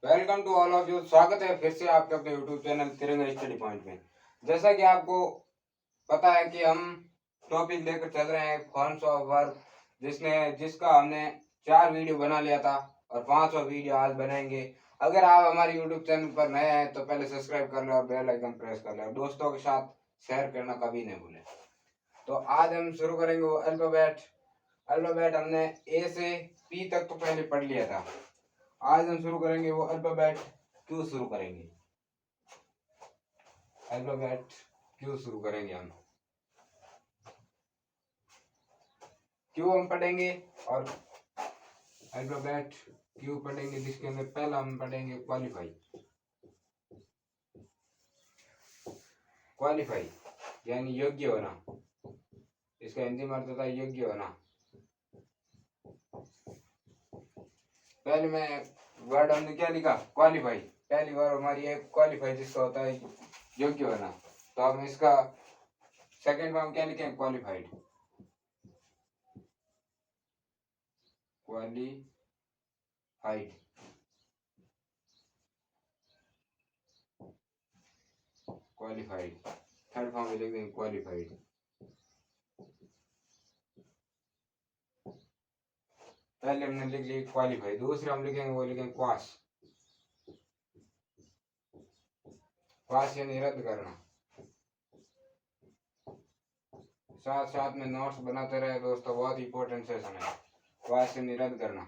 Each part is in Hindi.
Welcome to all of you. स्वागत है फिर से आपके अपने YouTube channel Tiranga study point में। जैसा कि आपको पता है कि हम टॉपिक लेकर चल रहे हैं फॉर्म्स ऑफ वर्ब, जिसका हमने 4 वीडियो बना लिया था और 5वां वीडियो आज बनाएंगे। अगर आप हमारे यूट्यूब चैनल पर नए हैं तो पहले सब्सक्राइब कर लें और बेल आइकन प्रेस कर लें और दोस्तों के साथ शेयर करना कभी नहीं भूलें। तो आज हम शुरू करेंगे वो अल्फाबेट। अल्फाबेट हमने ए से पी तक तो पहले पढ़ लिया था। आज हम शुरू करेंगे वो अल्फाबेट क्यू शुरू करेंगे। अल्फाबेट क्यू शुरू करेंगे हम। क्यू हम पढ़ेंगे और अल्फाबेट क्यू पढ़ेंगे, जिसके अंदर पहला हम पढ़ेंगे क्वालिफाई। क्वालिफाई यानी योग्य होना। इसका हिंदी में अर्थ होता है योग्य होना। पहले मैं वर्ड हमने क्या लिखा, क्वालिफाई। पहली बार हमारी है क्वालिफाई, जिसका होता है योग्य होना। तो हम इसका सेकंड फॉर्म क्या लिखें, qualified. Qualified qualified third form में लिख देंगे क्वालिफाइड। पहले हमने लिख ली क्वालिफाई, दूसरे हम लिखेंगे वो लिखेंगे क्वास। क्वास यानी रद्द करना। साथ साथ में नोट्स बनाते रहे दोस्तों, बहुत इंपॉर्टेंट सेशन है। क्वास यानी रद्द करना।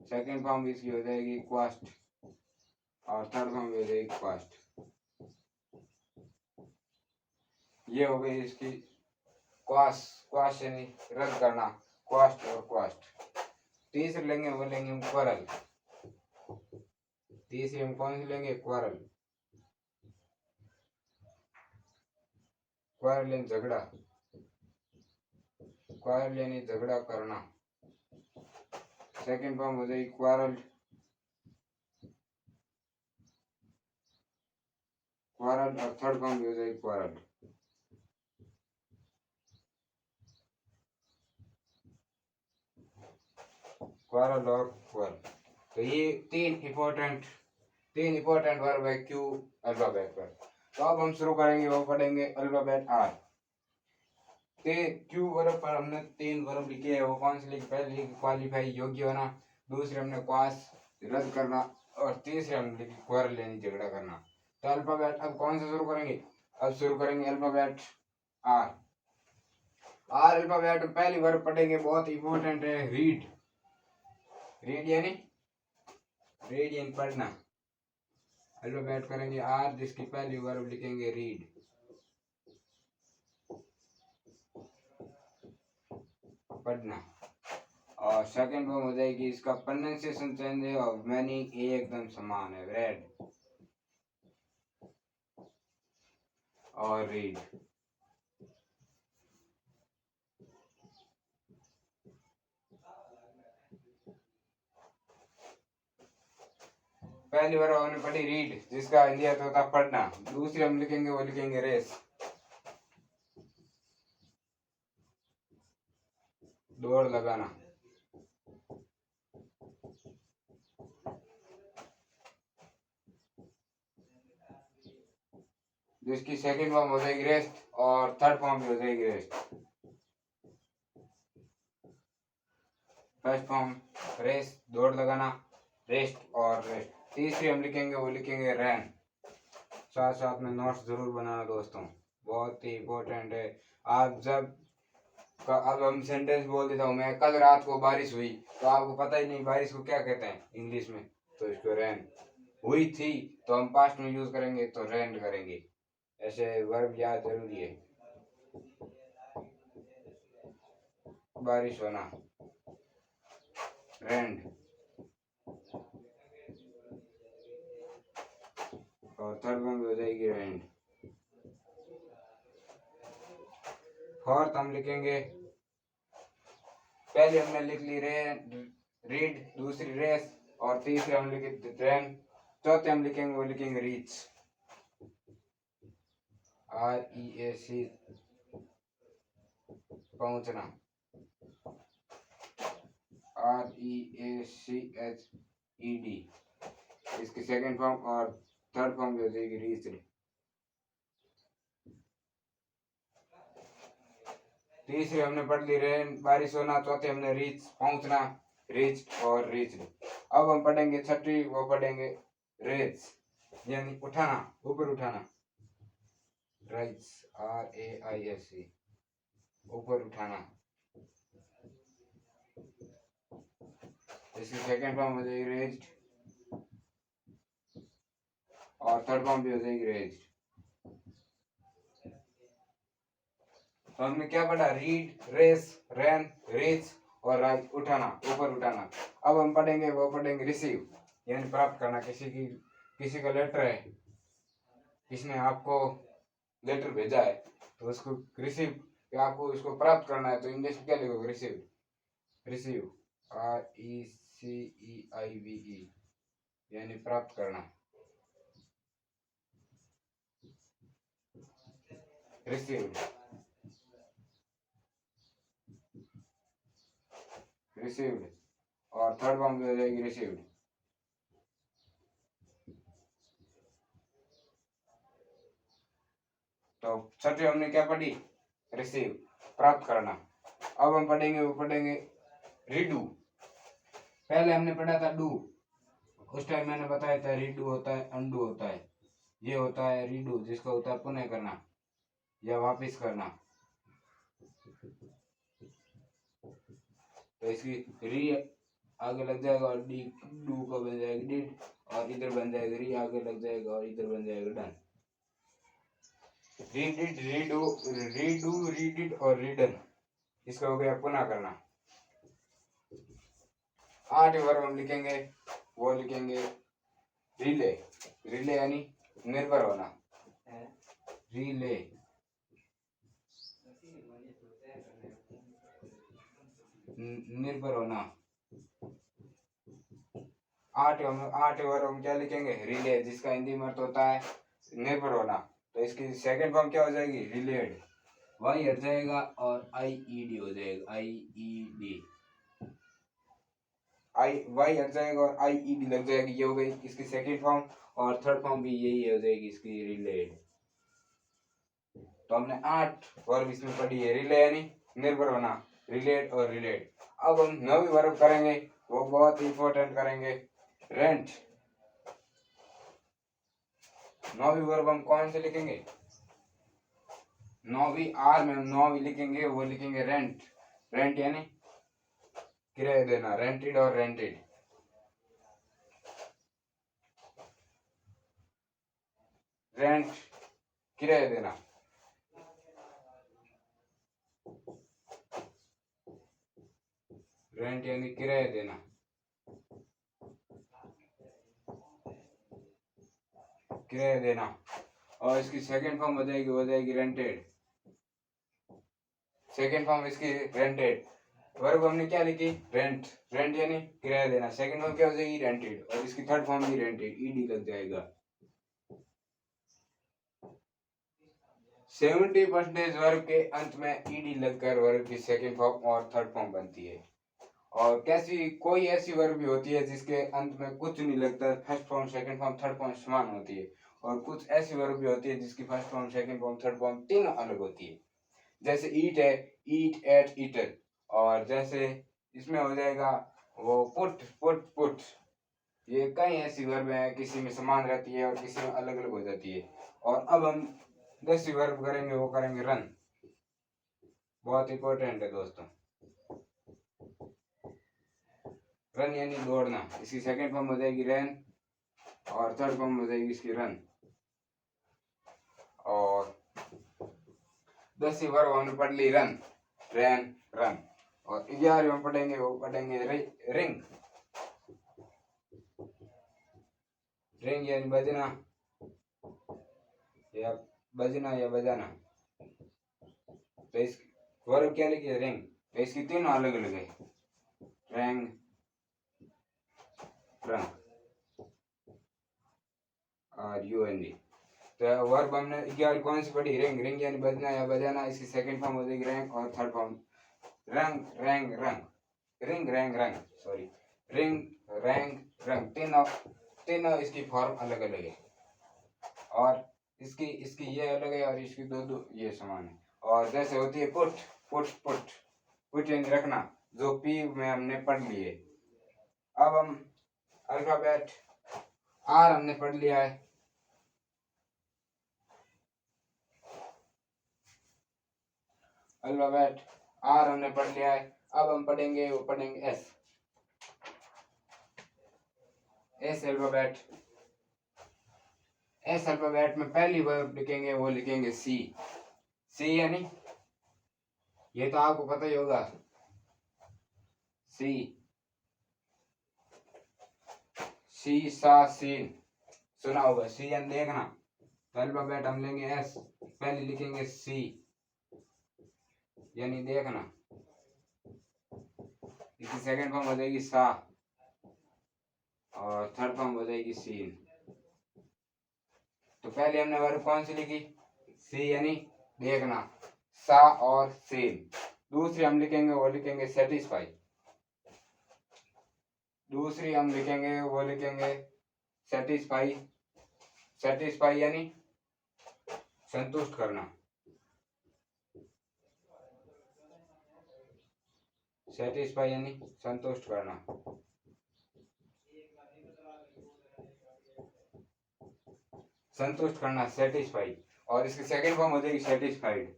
सेकंड फॉर्म इसकी हो जाएगी क्वास्ट और थर्ड फॉर्म हो जाएगी क्वास्ट। ये हो गई इसकी क्वास। क्वास यानी रद्द करना, क्वास्ट और क्वास्ट। तीसरे लेंगे वो लेंगे हम क्वारल। तीसरी हम कौन सी लेंगे, क्वारल। क्वारल यानी झगड़ा। क्वारल यानी झगड़ा करना। सेकंड फॉर्म हो जाएगी क्वारल। क्वारल और थर्ड फॉर्म हो जाएगी क्वारल। क्वारल और क्वारल। तो ये तीन इंपॉर्टेंट वर्ब है क्यू अल्फाबेट पर। तो अब हम शुरू करेंगे, वो पढ़ेंगे अल्फाबेट आर। क्यू वर्ब पर हमने 3 वर्ब लिखे हैं। वो कौन से लिखे, पहले लिखे क्वालिफाई योग्य होना, दूसरे हमने क्वास रद्द करना और तीसरे हमने लिखे क्वारल यानी झगड़ा करना। तो अल्फाबेट अब कौन से शुरू करेंगे, अब शुरू करेंगे अल्फाबेट आर। आर अल्फाबेट पहली वर्ब पढ़ेंगे, बहुत इंपॉर्टेंट है, रीड। रीड यानी पढ़ना। अल्फाबेट करेंगे आर, जिसकी पहली वर्ब लिखेंगे रीड, पढ़ना। और सेकंड वर्ब हो जाएगी, इसका प्रोनाउंसिएशन चेंज है और मीनिंग एकदम समान है, रेड और रीड। पहली बार हमने पढ़ी रीड, जिसका हिंदी अर्थ होता है पढ़ना। दूसरी हम लिखेंगे वो लिखेंगे रेस, दौड़ लगाना। जिसकी सेकंड फॉर्म हो जाएगी रेस्ट और थर्ड फॉर्म भी हो जाएगी रेस्ट। फर्स्ट फॉर्म रेस, दौड़ लगाना, रेस्ट और रेस्ट। तीसरी हम लिखेंगे वो लिखेंगे रैन। साथ साथ में नोट्स जरूर बनाना दोस्तों, बहुत ही इम्पोर्टेंट है। आप जब अब हम सेंटेंस बोल देता हूँ मैं, कल रात को बारिश हुई, तो आपको पता ही नहीं बारिश को क्या कहते हैं इंग्लिश में, तो इसको रैन। हुई थी तो हम पास्ट में यूज करेंगे तो रैन करेंगे। ऐसे वर्ब याद जरूरी है। बारिश होना, रैंड। और थर्ड वन हो जाएगी रैंड। फोर्थ हम लिखेंगे, पहले हमने लिख ली रीड, दूसरी रेस और तीसरे हम लिखे रैन। चौथे हम लिखेंगे वो लिखेंगे रीच, REAC, पहुंचना, REACHED। इसकी सेकंड फॉर्म, और थर्ड फॉर्म भी हो जाएगी रीच्ड। तीसरी हमने पढ़ ली रेन, बारिश होना। चौथे हमने रीच, पहुंचना, रीच्ड और रीच्ड। अब हम पढ़ेंगे छठी, वो पढ़ेंगे रेज, यानी उठाना, ऊपर उठाना। राइज, RAISE, ऊपर उठाना। इसकी सेकंड फॉर्म हो जाएगी रेज्ड, और थर्ड फॉर्म भी हो जाएगी रेज्ड। तो हमने क्या पढ़ा? रीड, रेस, रैन, रीच और राइज, उठाना, ऊपर उठाना। अब हम पढ़ेंगे, वो पढ़ेंगे रिसीव, यानी प्राप्त करना। किसी का लेटर है, किसने आपको लेटर भेजा है, तो उसको रिसीव, आपको इसको प्राप्त करना है, तो इंग्लिश में क्या लिखोगे? रिसीव, रिसीव, RECEIVE, यानी प्राप्त करना, रिसीव्ड, रिसीव्ड। और थर्ड फॉर्म भी हो जाएगी रिसीव्ड। तो छठी हमने क्या पढ़ी? रिसीव, प्राप्त करना। अब हम पढ़ेंगे, वो पढ़ेंगे रीडू। पहले हमने पढ़ा था डू, उस टाइम मैंने बताया था रीडू होता है, अनडू होता है। ये होता है रीडू, जिसका होता है पुनः करना या वापस करना। तो इसकी री आगे लग जाएगा और डी, डू का बन जाएगा डिड, और इधर बन जाएगा री, आगे लग जाएगा और इधर बन जाएगा डन। रीडिड, रीडू, रीडू, रीडिड और रीडन, इसका हो गया पुनः करना। 8 वर्ब हम लिखेंगे, वो लिखेंगे रिले, रिले यानी निर्भर होना, रिले, निर्भर होना। 8 वर्ब हम क्या लिखेंगे? रिले, जिसका हिंदी में अर्थ होता है निर्भर होना। तो इसकी सेकंड फॉर्म क्या हो जाएगी? रिलेड, वाई हट जाएगा और IED हो जाएगा, IED, वाई हट जाएगा और IED लग जाएगी, ये हो गई इसकी सेकंड फॉर्म। और थर्ड फॉर्म भी यही हो जाएगी इसकी, रिलेड। तो हमने 8 वर्ब इसमें पढ़ी है, रिले यानी निर्भर होना, रिलेट और रिलेट। अब हम 9वीं वर्ब करेंगे, वो बहुत इंपॉर्टेंट करेंगे, रेंट। 9वीं वर्ब हम कौन से लिखेंगे? 9वीं आर में हम 9वीं लिखेंगे, वो लिखेंगे रेंट, रेंट यानी किराया देना, रेंटेड और रेंटेड, रेंट, किराया देना। रेंट यानी किराया देना, किराया देना। और इसकी सेकंड फॉर्म हो जाएगी रेंटेड, सेकंड फॉर्म इसकी रेंटेड। वर्ब हमने क्या लिखी? रेंट, रेंट यानी किराया देना। सेकंड फॉर्म क्या हो जाएगी? रेंटेड, और इसकी थर्ड फॉर्म भी रेंटेड, ED लग जाएगा। 70% वर्ब के अंत में ED लगकर वर्ब की सेकंड फॉर्म और थर्ड फॉर्म बनती है। और कोई ऐसी वर्ब भी होती है जिसके अंत में कुछ नहीं लगता, first form, second form, third form समान होती है। और कुछ ऐसी वर्ब भी होती है जिसकी first form, second form, third form तीनों अलग होती है। जैसे ईट है, ईट, एट, ईटर। और जैसे इसमें हो जाएगा वो पुट, पुट। ये कई ऐसी वर्ब है, किसी में समान रहती है और किसी में अलग अलग हो जाती है। और अब हम 10वीं वर्ब करेंगे, वो करेंगे रन, बहुत इंपॉर्टेंट है दोस्तों। रन यानी दौड़ना, इसकी सेकंड फॉर्म हो जाएगी रन, और थर्ड फॉर्म हो जाएगी इसकी रन। और 10वीं वर्ब हमने पढ़ ली रन, रैन, रन। और 11वीं हम पढ़ेंगे, वो पढ़ेंगे रिंग, रिंग यानी बजना या बजाना। तो इस वर्ब क्या लिखी है? रिंग। तो इसकी तीनों अलग अलग है, रैंग, रंग और UNG। तो वर्ब हमने 11 कौन सी पढ़ी? रिंग, रिंग यानी बजना या बजाना। इसकी सेकंड फॉर्म हो जाएगी रैंग, और थर्ड फॉर्म रंग, रैंग, रंग, रिंग, रैंग, रंग, सॉरी, रिंग, रैंग, रंग, तीनों तीनों इसकी फॉर्म अलग अलग है, और इसकी इसकी ये अलग है और इसकी दो दो ये समान है। और जैसे होती है पुट, पुट यानी रखना, जो पी में हमने पढ़ लिए। अब हम अल्फाबेट आर हमने पढ़ लिया है, अल्फाबेट आर हमने पढ़ लिया है। अब हम पढ़ेंगे एस, अल्फाबेट। एस अल्फाबेट में पहली वर्ड लिखेंगे, वो लिखेंगे सी। सी यानी, ये तो आपको पता ही होगा, सी, सी सा सीन, सुना होगा। सी यानी देखना। अल्फाबेट हम लेंगे एस, पहले लिखेंगे सी यानी देखना, इसकी सेकंड फॉर्म हो जाएगी सा, और थर्ड फॉर्म हो जाएगी सीन। तो पहले हमने वर्ब कौन सी लिखी, सी यानी देखना, सा और सीन। दूसरी हम लिखेंगे, वो लिखेंगे सेटिस्फाई। दूसरी हम लिखेंगे, वो लिखेंगे सेटिस्फाई। सेटिस्फाई यानी संतुष्ट करना, सेटिस्फाई यानी संतुष्ट करना। संतुष्ट करना, सेटिस्फाई। और इसकी सेकंड फॉर्म हो जाएगी सेटिस्फाइड,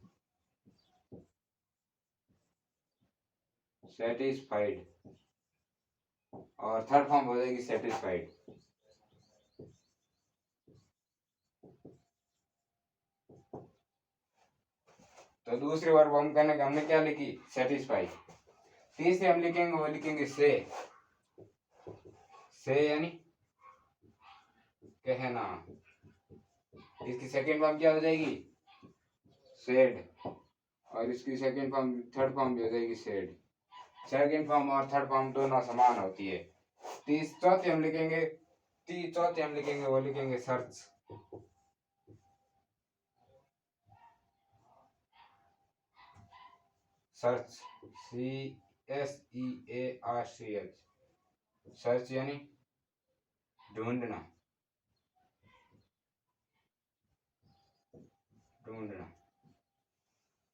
सेटिस्फाइड। और थर्ड फॉर्म हो जाएगी सेटिस्फाइड। तो दूसरी बार हम करने का, हमने क्या लिखी, सेटिस्फाई। तीसरी हम लिखेंगे, वो लिखेंगे से यानी कहना। इसकी सेकंड फॉर्म क्या हो जाएगी, सेड। और इसकी सेकंड फॉर्म, थर्ड फॉर्म भी हो जाएगी सेड। सेकंड फॉर्म और थर्ड फॉर्म दोनों समान होती है। चौथी हम लिखेंगे, वो लिखेंगे सर्च। सर्च, CSEARCH, सर्च यानी ढूंढना, ढूंढना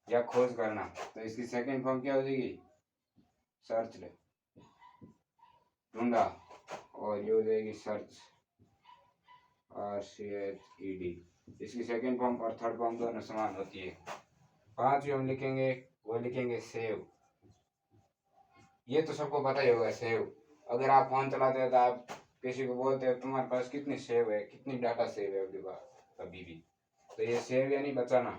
या खोज करना। तो इसकी सेकंड फॉर्म क्या हो जाएगी, सर्च, ढूंढा, और ये हो जाएगी सर्च, RCHED। इसकी सेकंड फॉर्म और थर्ड फॉर्म दोनों समान होती है। पांचवी हम लिखेंगे, वो लिखेंगे सेव। ये तो सबको पता ही होगा, सेव। अगर आप फोन चलाते हैं तो आप किसी को बोलते हैं तुम्हारे पास कितनी सेव है, कितनी डाटा सेव है आपके पास अभी भी। तो ये सेव यानी बचाना,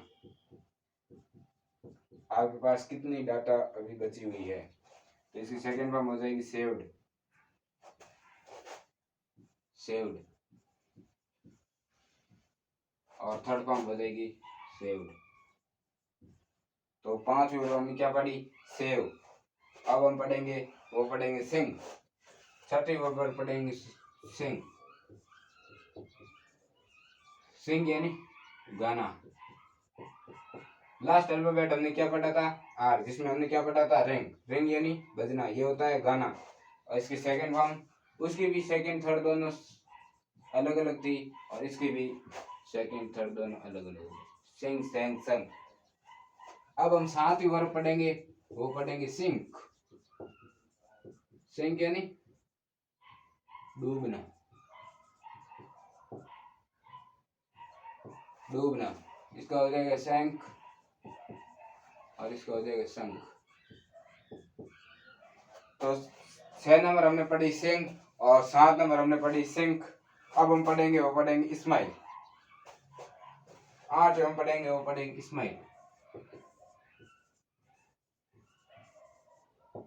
आपके पास कितनी डाटा अभी बची हुई है। तो इसकी सेकंड फॉर्म हो जाएगी सेव्ड, सेव्ड। और थर्ड फॉर्म हो जाएगी सेव्ड। तो पांच वर्ड हमने क्या पढ़ी, सेव। अब हम पढ़ेंगे, वो पढ़ेंगे सिंग। छठी वर्ड पढ़ेंगे सिंग। सिंग यानी गाना। लास्ट अल्फाबेट हमने क्या पढ़ा था, आर, जिसमें हमने क्या पढ़ा था, रिंग। रिंग यानी बजना, ये होता है गाना। और इसकी सेकंड फॉर्म, उसकी भी सेकंड थर्ड दोनों अलग अलग थी, और इसकी भी सेकंड थर्ड दोनों अलग अलग, सिंग सेंग संग। अब हम सातवीं वर्ड पढ़ेंगे, वो पढ़ेंगे सिंक। सिंक यानी डूबना, डूबना। इसका हो जाएगा सैंक, और इसका हो जाएगा संक। तो 6 नंबर हमने पढ़ी सिंक, और 7 नंबर हमने पढ़ी सिंक। अब हम पढ़ेंगे, वो पढ़ेंगे स्माइल। 8 हम पढ़ेंगे, वो पढ़ेंगे स्माइल।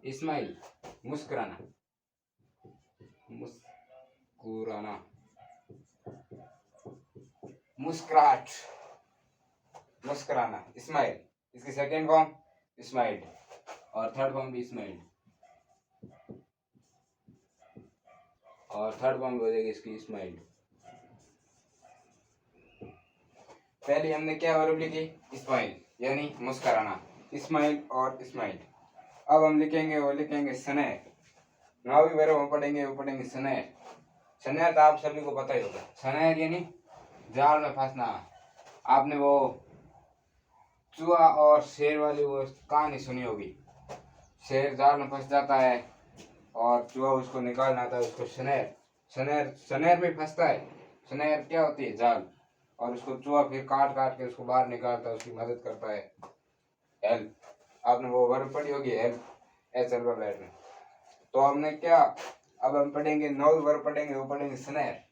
स्माइल मुस्कुराना, मुस्कुराना, मुस्कुराहट, मुस्कुराना, स्माइल। इसकी सेकंड फॉर्म स्माइल, और थर्ड फॉर्म भी स्माइल, और थर्ड फॉर्म हो जाएगी इसकी स्माइल। पहले हमने क्या वर्ब लिखी, स्माइल यानी मुस्कुराना, स्माइल और स्माइल। अब हम लिखेंगे, वो लिखेंगे स्नेह। 9वीं वर्ब हम पढ़ेंगे, वो पढ़ेंगे स्नेह। सनेर तो आप सभी को पता ही होगा। सनेर यानी जाल में फंसना। आपने वो चूहा और शेर वाली वो कहानी सुनी होगी। शेर जाल में फंस जाता है और चूहा उसको निकालना आता है, उसको सनेर सनेर सनेर में फंसता है। सनेर क्या होती है? जाल। और उसको चूहा फिर काट काट के उसको बाहर निकालता है, उसकी मदद करता है। हेल्प। आपने वो वर्ड पढ़ी होगी, हेल्प, एच अल्फाबेट में। तो हमने क्या, अब हम पढ़ेंगे 9 वर्ड पढ़ेंगे, वो पढ़ेंगे स्नेर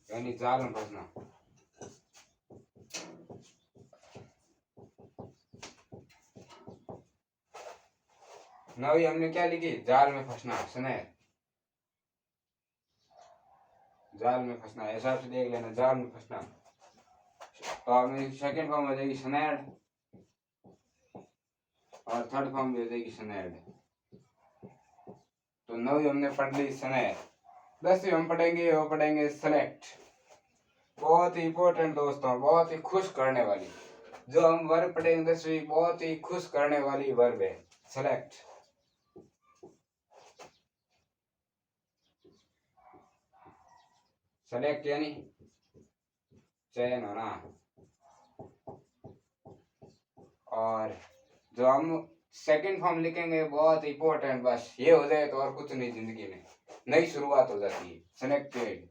यानी जाल में फंसना। नवी हमने क्या लिखी? जाल में फंसना, स्नेर, जाल में फंसना। हिसाब से देख लेना, जाल में फंसना। तो हमें सेकंड फॉर्म हो जाएगी स्नेर और थर्ड फॉर्म भी हो जाएगी स्नेर्ड। तो 9 हमने पढ़ ली स्नेर। 10 हम पढ़ेंगे, वो पढ़ेंगे सेलेक्ट। बहुत ही इंपॉर्टेंट दोस्तों, बहुत ही खुश करने वाली जो हम वर्ब पढ़ेंगे 10वीं, बहुत ही खुश करने वाली वर्ब है सेलेक्ट। सेलेक्ट यानी चयन होना। और जो हम सेकंड फॉर्म लिखेंगे बहुत इंपॉर्टेंट, बस ये हो जाए तो और कुछ नहीं, जिंदगी में नई शुरुआत हो जाती है। Selected,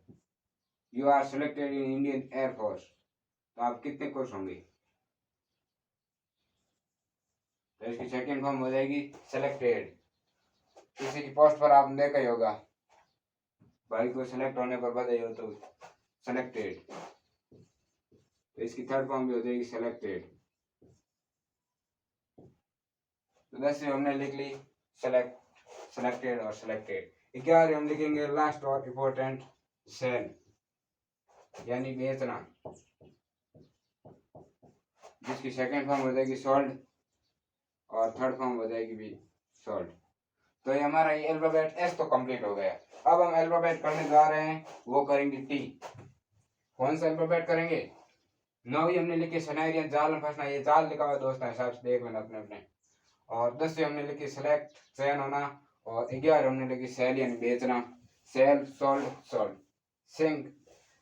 you are selected in Indian air force. तो आप कितने खुश होंगे? तो इसकी सेकंड फॉर्म हो जाएगी सेलेक्टेड। किसी की पोस्ट पर आपने देखा ही होगा, भाई को सिलेक्ट होने पर बधाई हो, तो सेलेक्टेड। तो इसकी थर्ड फॉर्म भी हो जाएगी सेलेक्टेड। तो 10 हमने लिख ली सेलेक्ट, सेलेक्टेड और सेलेक्टेड। 11 हम लिखेंगे लास्ट और इंपॉर्टेंट, सेल यानी बेचना, जिसकी सेकंड फॉर्म हो जाएगी सोल्ड और थर्ड फॉर्म हो जाएगी भी सोल्ड। तो ये हमारा ये अल्फाबेट एस तो कंप्लीट हो गया। अब हम अल्फाबेट करने जा रहे हैं, वो करेंगे टी। कौन सा अल्फाबेट करेंगे? 9 हमने लिखी सनेरियन, जाल में फंसना, ये जाल लिखा हुआ दोस्तों, हिसाब से देख लेना अपने अपने। और 10 हमने लिखी सेलेक्ट, चयन होना। और 11 हमने लिखी सेल यानी बेचना, सेल, सोल्ड, सोल्ड। सिंक,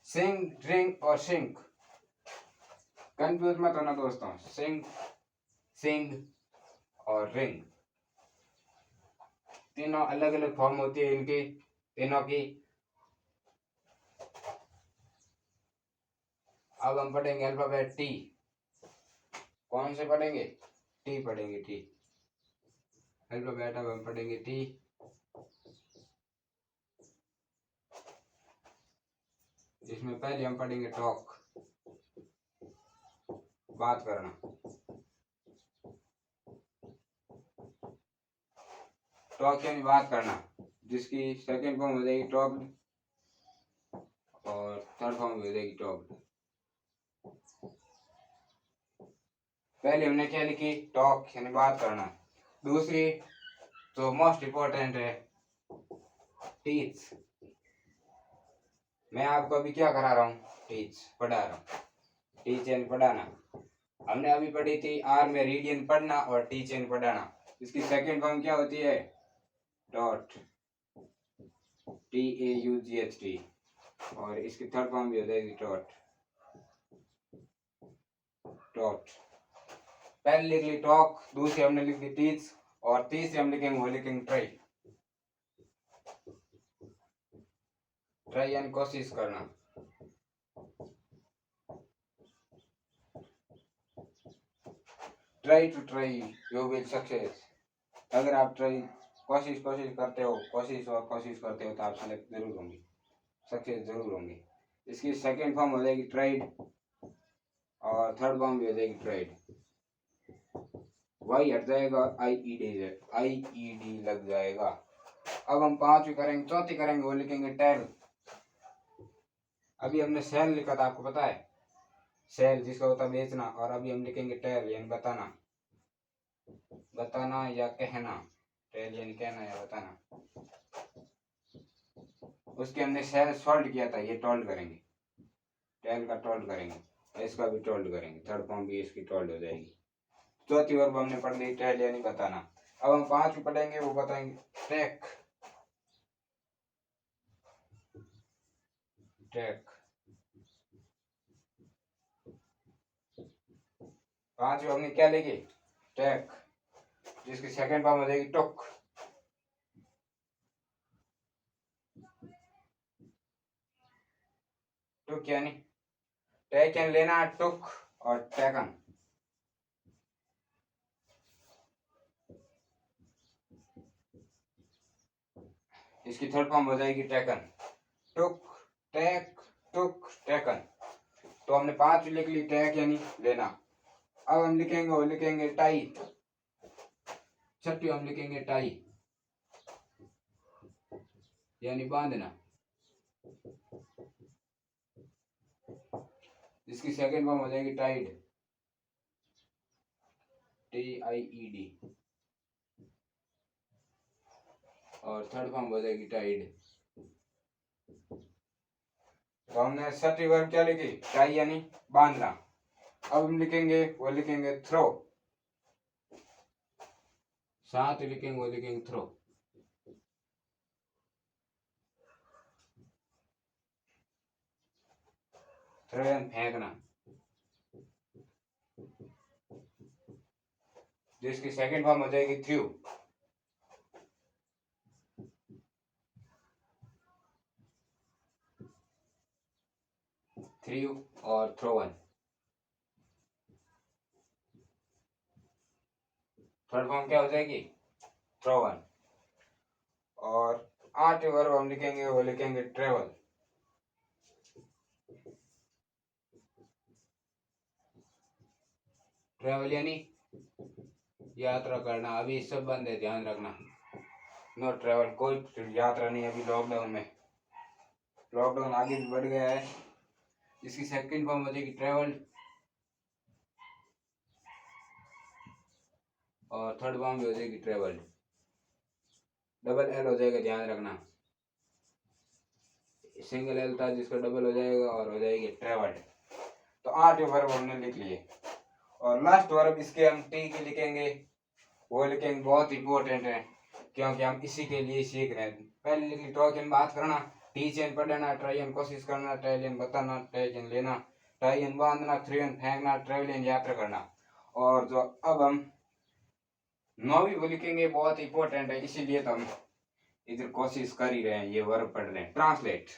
सिंग, ड्रिंक और सिंक, कंफ्यूज मत होना दोस्तों। सिंक, सिंग और रिंग, तीनों अलग अलग फॉर्म होती है इनकी तीनों की। अब हम पढ़ेंगे अल्फाबेट टी। कौन से पढ़ेंगे? टी पढ़ेंगे, टी अल्फाबेट। अब हम पढ़ेंगे टी। जिसमें पहले हम पढ़ेंगे टॉक, बात करना। टॉक यानी बात करना, जिसकी सेकंड फॉर्म हो जाएगी टॉक्ड और थर्ड फॉर्म हो जाएगी टॉक्ड। पहले हमने क्या लिखी? टॉक यानी बात करना। दूसरी तो मोस्ट इंपॉर्टेंट है टीच। मैं आपको अभी क्या करा रहा हूँ? टीच, पढ़ा रहा हूँ। टीच यानी पढ़ाना। हमने अभी पढ़ी थी आर में रीड यानी पढ़ना और टीच यानी पढ़ाना। इसकी सेकंड फॉर्म क्या होती है? Dot, TAUGHT। और इसकी थर्ड फॉर्म भी हो जाएगी डॉट, डॉट। पहले लिख ली टॉक, दूसरी हमने लिख ली टीच और तीसरी हम लिखेंगे, वो लिखेंगे ट्राई। ट्राई यानी कोशिश करना। Try to try you will success. अगर आप ट्राई कोशिश करते हो, कोशिश करते हो, तो आप सेलेक्ट जरूर होंगे, सक्सेस जरूर होंगे। इसकी सेकंड फॉर्म हो जाएगी ट्राइड और थर्ड फॉर्म भी हो जाएगी ट्राइड। वाई हट जाएगा, IED लग जाएगा। अब हम पांचवी करेंगे, चौथी करेंगे, वो लिखेंगे टेल। अभी हमने सेल लिखा था, आपको पता है सेल जिसका होता है बेचना, और अभी हम लिखेंगे टेल यानी बताना, बताना या कहना। टेल यानी कहना या बताना। उसके हमने सेल सोल्ड किया था, ये टोल्ड करेंगे, टेल का टोल्ड करेंगे, इसका भी टोल्ड करेंगे, थर्ड फॉर्म भी इसकी टोल्ड हो जाएगी। चौथी वर्ब हमने पढ़ ली टेल यानी बताना। अब हम पांचवी पढ़ेंगे, वो बताएंगे टेक, टेक। पांचवी हमने क्या लिखी? टेक, जिसकी सेकंड फॉर्म हो जाएगी टुक। टुक यानी टेकन लेना, टुक और टेकन। इसकी थर्ड फॉर्म हो जाएगी टेकन। टुक, टेक, टुक, टेकन। तो हमने 5 लिख ली, टेक यानी लेना। अब हम लिखेंगे, वो लिखेंगे टाई। छठी हम लिखेंगे टाई यानी बांधना। इसकी सेकंड फॉर्म हो जाएगी टाइड, TIED। और थर्ड फॉर्म हो जाएगी टाइड। तो हमने छठी वर्ब क्या लिखी? टाई यानी बांधना। अब हम लिखेंगे, वो लिखेंगे थ्रो। साथ लिखेंगे, वो लिखेंगे थ्रो। थ्रो यानी फेंकना, जिसकी सेकंड फॉर्म हो जाएगी थ्रू। थ्रू और थ्रोवन। थर्ड फॉर्म क्या हो जाएगी? थ्रोवन। और 8 वर्ब हम लिखेंगे, वो लिखेंगे ट्रेवल। ट्रेवल यानी यात्रा करना। अभी सब बंद है, ध्यान रखना। नो ट्रेवल, कोई यात्रा नहीं अभी लॉकडाउन में। लॉकडाउन आगे भी बढ़ गया है। इसकी सेकंड फॉर्म हो जाएगी ट्रेवल और थर्ड फॉर्म भी हो जाएगी ट्रेवल। डबल एल हो जाएगा, ध्यान रखना। सिंगल एल था जिसका डबल हो जाएगा और हो जाएगी ट्रेवल्ड। तो 8 वर्ब हमने लिख लिए। और लास्ट वर्ब इसके हम टी के लिखेंगे, वो लिखेंगे, बहुत इंपॉर्टेंट है क्योंकि हम इसी के लिए सीख रहे हैं। पहले लिख ली टॉक इन बात करना, टी चेन पढ़ लेना, ट्राई एन कोशिश करना, ट्राई एन बताना, ट्राई एन लेना, ट्राई एन बांधना, थ्री एन फेंकना, ट्रेवल एन यात्रा करना। और जो अब हम 9वीं वो लिखेंगे, बहुत इंपॉर्टेंट है, इसीलिए तो हम इधर कोशिश कर ही रहे हैं, ये वर्ब पढ़ रहे हैं। Translate,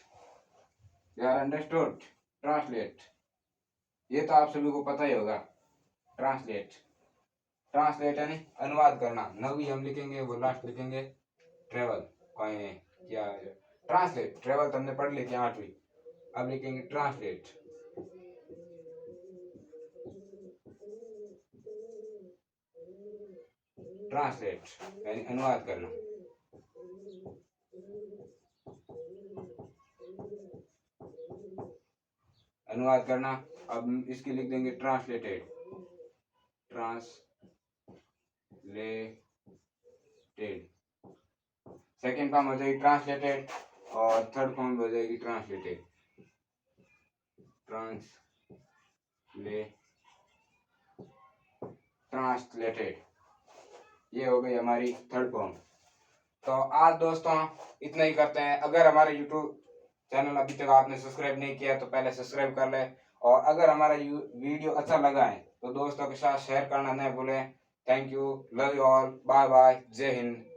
you are understood? Translate, ये तो आप सभी को पता ही होगा। ट्रांसलेट, ट्रांसलेट यानी अनुवाद करना। 9वीं हम लिखेंगे, वो लास्ट लिखेंगे ट्रेवल। क्या ट्रांसलेट, ट्रेवल तो हमने पढ़ ली थी 8वीं। अब लिखेंगे ट्रांसलेट। ट्रांसलेट यानी अनुवाद करना। अनुवाद करना। अब इसकी लिख देंगे ट्रांसलेटेड, ट्रांसलेटेड। सेकेंड फॉर्म हो जाएगी ट्रांसलेटेड और थर्ड फॉर्म हो जाएगी ट्रांसलेटेड। ट्रांसलेटेड, ये हो गई हमारी थर्ड फॉर्म। तो आज दोस्तों इतना ही करते हैं। अगर हमारे YouTube चैनल अभी तक आपने सब्सक्राइब नहीं किया तो पहले सब्सक्राइब कर ले। और अगर हमारा वीडियो अच्छा लगा है तो दोस्तों के साथ शेयर करना न भूलें। Thank you, love you all, bye bye, जय हिंद।